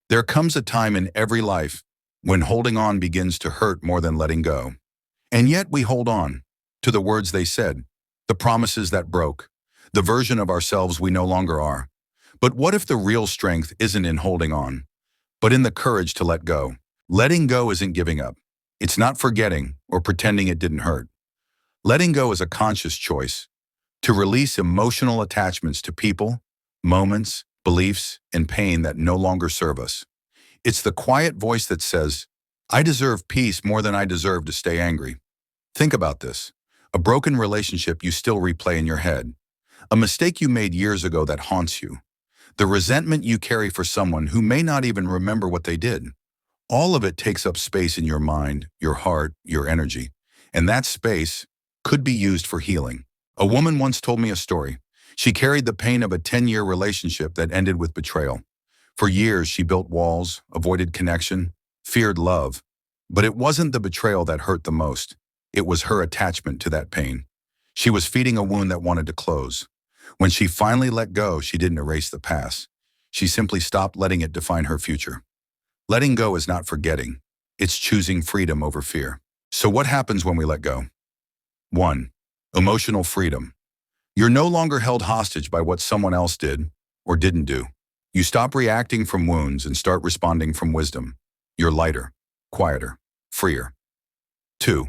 There comes a time in every life when holding on begins to hurt more than letting go. And yet we hold on to the words they said, the promises that broke, the version of ourselves we no longer are. But what if the real strength isn't in holding on, but in the courage to let go? Letting go isn't giving up. It's not forgetting or pretending it didn't hurt. Letting go is a conscious choice to release emotional attachments to people, moments, beliefs, and pain that no longer serve us. It's the quiet voice that says, I deserve peace more than I deserve to stay angry. Think about this. A broken relationship you still replay in your head. A mistake you made years ago that haunts you. The resentment you carry for someone who may not even remember what they did. All of it takes up space in your mind, your heart, your energy. And that space could be used for healing. A woman once told me a story. She carried the pain of a 10-year relationship that ended with betrayal. For years, she built walls, avoided connection, feared love. But it wasn't the betrayal that hurt the most. It was her attachment to that pain. She was feeding a wound that wanted to close. When she finally let go, she didn't erase the past. She simply stopped letting it define her future. Letting go is not forgetting. It's choosing freedom over fear. So what happens when we let go? 1. Emotional freedom. You're no longer held hostage by what someone else did or didn't do. You stop reacting from wounds and start responding from wisdom. You're lighter, quieter, freer. 2.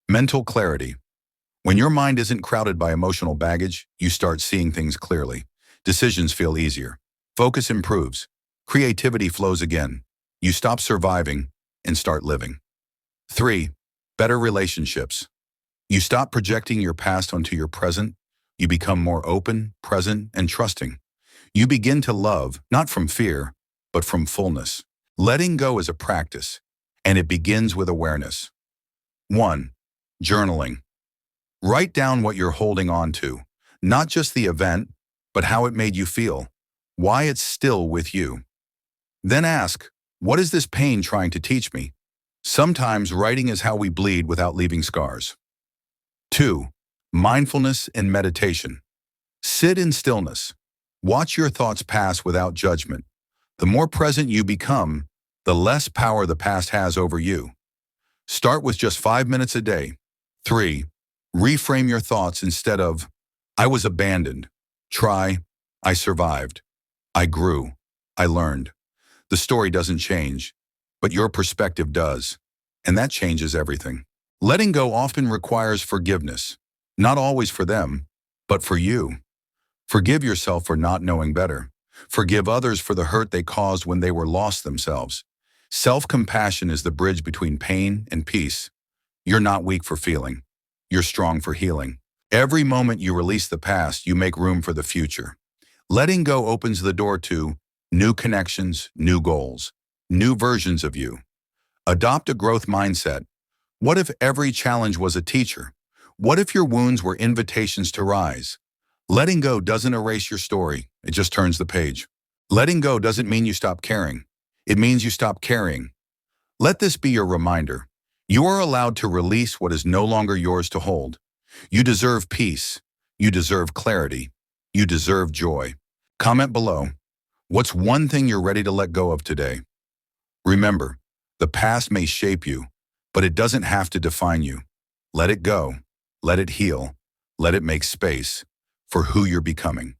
Mental clarity. When your mind isn't crowded by emotional baggage, you start seeing things clearly. Decisions feel easier. Focus improves. Creativity flows again. You stop surviving and start living. 3. Better relationships. You stop projecting your past onto your present. You become more open, present, and trusting. You begin to love, not from fear, but from fullness. Letting go is a practice, and it begins with awareness. 1. Journaling. Write down what you're holding on to, not just the event, but how it made you feel, why it's still with you. Then ask, what is this pain trying to teach me? Sometimes writing is how we bleed without leaving scars. 2. Mindfulness and meditation. Sit in stillness. Watch your thoughts pass without judgment. The more present you become, the less power the past has over you. Start with just 5 minutes a day. 3. Reframe your thoughts instead of, I was abandoned. Try, I survived. I grew. I learned. The story doesn't change, but your perspective does. And that changes everything. Letting go often requires forgiveness, not always for them, but for you. Forgive yourself for not knowing better. Forgive others for the hurt they caused when they were lost themselves. Self-compassion is the bridge between pain and peace. You're not weak for feeling. You're strong for healing. Every moment you release the past, you make room for the future. Letting go opens the door to new connections, new goals, new versions of you. Adopt a growth mindset. What if every challenge was a teacher? What if your wounds were invitations to rise? Letting go doesn't erase your story, it just turns the page. Letting go doesn't mean you stop caring. It means you stop carrying. Let this be your reminder. You are allowed to release what is no longer yours to hold. You deserve peace. You deserve clarity. You deserve joy. Comment below. What's one thing you're ready to let go of today? Remember, the past may shape you, but it doesn't have to define you. Let it go. Let it heal. Let it make space for who you're becoming.